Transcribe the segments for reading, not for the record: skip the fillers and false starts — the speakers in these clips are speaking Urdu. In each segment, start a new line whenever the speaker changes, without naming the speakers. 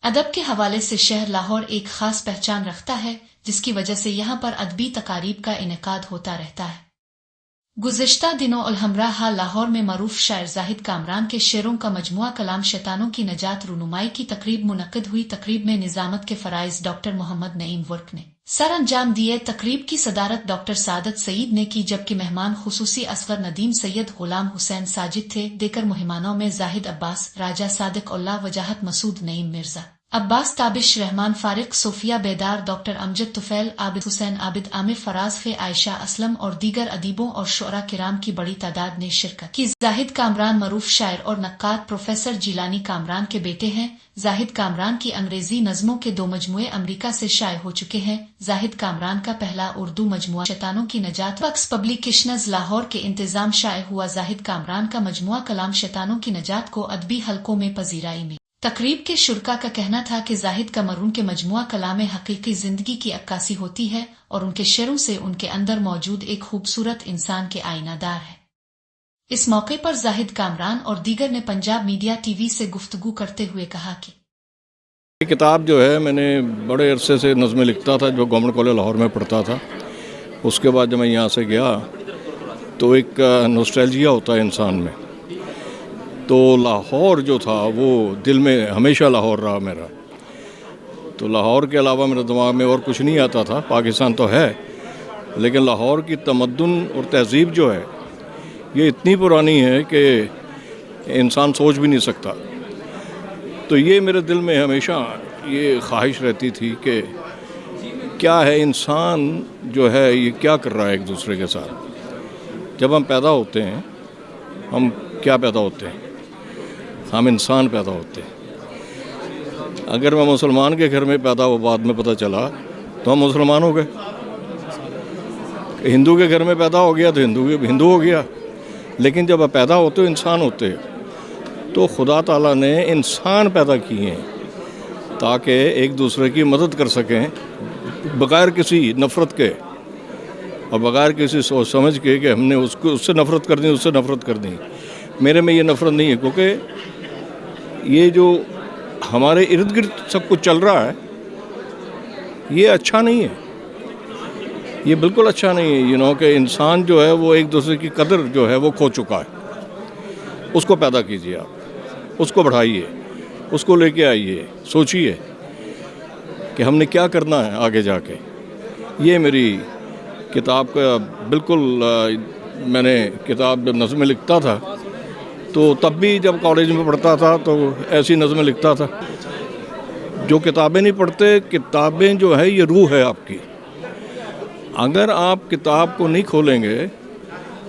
ادب کے حوالے سے شہر لاہور ایک خاص پہچان رکھتا ہے، جس کی وجہ سے یہاں پر ادبی تقاریب کا انعقاد ہوتا رہتا ہے۔ گزشتہ دنوں الحمراء لاہور میں معروف شاعر زاہد کامران کے شعروں کا مجموعہ کلام شیطانوں کی نجات رونمائی کی تقریب منعقد ہوئی۔ تقریب میں نظامت کے فرائض ڈاکٹر محمد نعیم ورک نے سر انجام دیے۔ تقریب کی صدارت ڈاکٹر سعادت سعید نے کی، جبکہ مہمان خصوصی اصغر ندیم سید غلام حسین ساجد تھے۔ دیگر مہمانوں میں زاہد عباس، راجہ صادق اللہ وجاہت، مسعود نعیم مرزا، عباس تابش، رحمان فارق، صوفیہ بیدار، ڈاکٹر امجد طفیل، عابد حسین عابد، عامر فراز، عائشہ اسلم اور دیگر ادیبوں اور شعراء کرام کی بڑی تعداد نے شرکت کی۔ زاہد کامران معروف شاعر اور نقاد پروفیسر جیلانی کامران کے بیٹے ہیں۔ زاہد کامران کی انگریزی نظموں کے 2 مجموعے امریکہ سے شائع ہو چکے ہیں۔ زاہد کامران کا پہلا اردو مجموعہ شیطانوں کی نجات وکس پبلیکیشنز لاہور کے انتظام شائع ہوا۔ زاہد کامران کا مجموعہ کلام شیطانوں کی نجات کو ادبی حلقوں میں پذیرائی ملی۔ تقریب کے شرکاء کا کہنا تھا کہ زاہد کامران کے مجموعہ کلام حقیقی زندگی کی عکاسی ہوتی ہے اور ان کے شعروں سے ان کے اندر موجود ایک خوبصورت انسان کے آئینہ دار ہے۔ اس موقع پر زاہد کامران اور دیگر نے پنجاب میڈیا ٹی وی سے گفتگو کرتے ہوئے کہا کہ
یہ کتاب جو ہے میں نے بڑے عرصے سے نظمیں لکھتا تھا، جو گورنمنٹ کالج لاہور میں پڑھتا تھا۔ اس کے بعد جب میں یہاں سے گیا تو ایک نوسٹیلجیا ہوتا ہے انسان میں، تو لاہور جو تھا وہ دل میں ہمیشہ لاہور رہا میرا۔ تو لاہور کے علاوہ میرے دماغ میں اور کچھ نہیں آتا تھا۔ پاکستان تو ہے لیکن لاہور کی تمدن اور تہذیب جو ہے یہ اتنی پرانی ہے کہ انسان سوچ بھی نہیں سکتا۔ تو یہ میرے دل میں ہمیشہ یہ خواہش رہتی تھی کہ کیا ہے انسان جو ہے یہ کیا کر رہا ہے ایک دوسرے کے ساتھ۔ جب ہم پیدا ہوتے ہیں ہم کیا پیدا ہوتے ہیں؟ ہم انسان پیدا ہوتے ہیں۔ اگر میں مسلمان کے گھر میں پیدا ہوا بعد میں پتہ چلا تو ہم مسلمان ہو گئے، ہندو کے گھر میں پیدا ہو گیا تو ہندو ہو گیا۔ لیکن جب آپ پیدا ہوتے ہو انسان ہوتے تو خدا تعالیٰ نے انسان پیدا کیے ہیں تاکہ ایک دوسرے کی مدد کر سکیں بغیر کسی نفرت کے اور بغیر کسی سوچ سمجھ کے کہ ہم نے اس سے نفرت کر دی، اس سے نفرت کر دی۔ میرے میں یہ نفرت نہیں ہے، کیونکہ یہ جو ہمارے ارد گرد سب کچھ چل رہا ہے یہ اچھا نہیں ہے، یہ بالکل اچھا نہیں ہے۔ کہ انسان جو ہے وہ ایک دوسرے کی قدر جو ہے وہ کھو چکا ہے۔ اس کو پیدا کیجیے، آپ اس کو بڑھائیے، اس کو لے کے آئیے، سوچیے کہ ہم نے کیا کرنا ہے آگے جا کے۔ یہ میری کتاب کا بالکل میں نے کتاب جب نظمیں لکھتا تھا تو تب بھی جب کالج میں پڑھتا تھا تو ایسی نظمیں لکھتا تھا۔ جو کتابیں نہیں پڑھتے، کتابیں جو ہے یہ روح ہے آپ کی۔ اگر آپ کتاب کو نہیں کھولیں گے،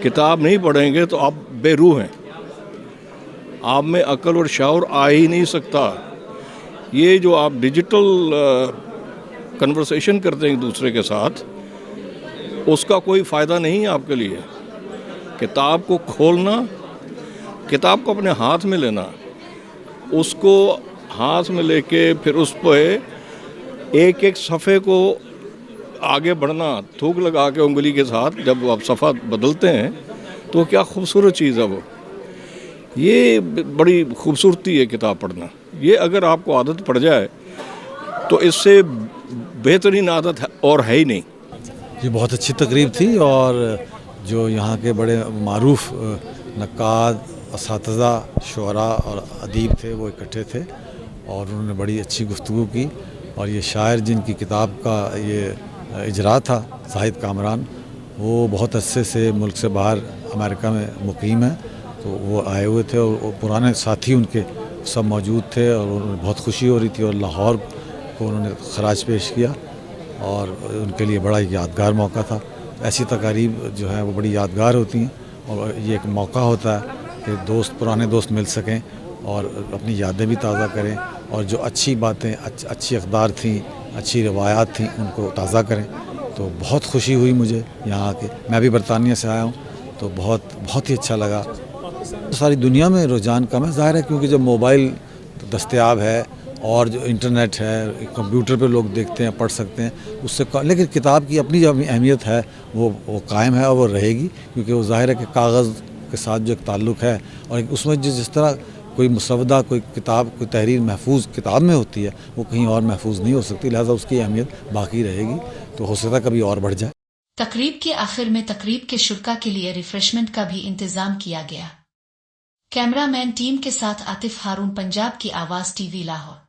کتاب نہیں پڑھیں گے تو آپ بے روح ہیں، آپ میں عقل اور شعور آ ہی نہیں سکتا۔ یہ جو آپ ڈیجیٹل کنورسیشن کرتے ہیں ایک دوسرے کے ساتھ، اس کا کوئی فائدہ نہیں ہے آپ کے لیے۔ کتاب کو کھولنا، کتاب کو اپنے ہاتھ میں لینا، اس کو ہاتھ میں لے کے پھر اس پہ ایک ایک صفحے کو آگے بڑھنا، تھوک لگا کے انگلی کے ساتھ جب آپ صفحہ بدلتے ہیں تو کیا خوبصورت چیز ہے وہ۔ یہ بڑی خوبصورتی ہے کتاب پڑھنا۔ یہ اگر آپ کو عادت پڑ جائے تو اس سے بہترین عادت اور ہے ہی نہیں۔
یہ بہت اچھی تقریب تھی اور جو یہاں کے بڑے معروف نقاد، اساتذہ، شعراء اور ادیب تھے وہ اکٹھے تھے اور انہوں نے بڑی اچھی گفتگو کی۔ اور یہ شاعر جن کی کتاب کا یہ اجرا تھا، زاہد کامران، وہ بہت عرصے سے ملک سے باہر امریکہ میں مقیم ہیں، تو وہ آئے ہوئے تھے اور پرانے ساتھی ان کے سب موجود تھے اور انہیں بہت خوشی ہو رہی تھی اور لاہور کو انہوں نے خراج پیش کیا اور ان کے لیے بڑا یادگار موقع تھا۔ ایسی تقاریب جو ہیں وہ بڑی یادگار ہوتی ہیں اور یہ ایک موقع ہوتا ہے کہ پرانے دوست مل سکیں اور اپنی یادیں بھی تازہ کریں اور جو اچھی باتیں، اچھی اقدار تھیں، اچھی روایات تھیں، ان کو تازہ کریں۔ تو بہت خوشی ہوئی مجھے یہاں آ کے۔ میں بھی برطانیہ سے آیا ہوں تو بہت ہی اچھا لگا۔ ساری دنیا میں رجحان کم ہے، ظاہر ہے کیونکہ جب موبائل دستیاب ہے اور جو انٹرنیٹ ہے، کمپیوٹر پہ لوگ دیکھتے ہیں، پڑھ سکتے ہیں، اس سے لیکن کتاب کی اپنی جو اہمیت ہے وہ قائم ہے اور وہ رہے گی، کیونکہ وہ ظاہر ہے کہ کاغذ کے ساتھ جو ایک تعلق ہے اور اس میں جس طرح کوئی مسودہ کوئی کتاب کوئی تحریر محفوظ کتاب میں ہوتی ہے وہ کہیں اور محفوظ نہیں ہو سکتی، لہٰذا اس کی اہمیت باقی رہے گی، تو ہو سکتا ہے کبھی اور بڑھ جائے۔
تقریب کے آخر میں تقریب کے شرکا کے لیے ریفریشمنٹ کا بھی انتظام کیا گیا۔ کیمرہ مین ٹیم کے ساتھ عاطف ہارون، پنجاب کی آواز ٹی وی لاہور۔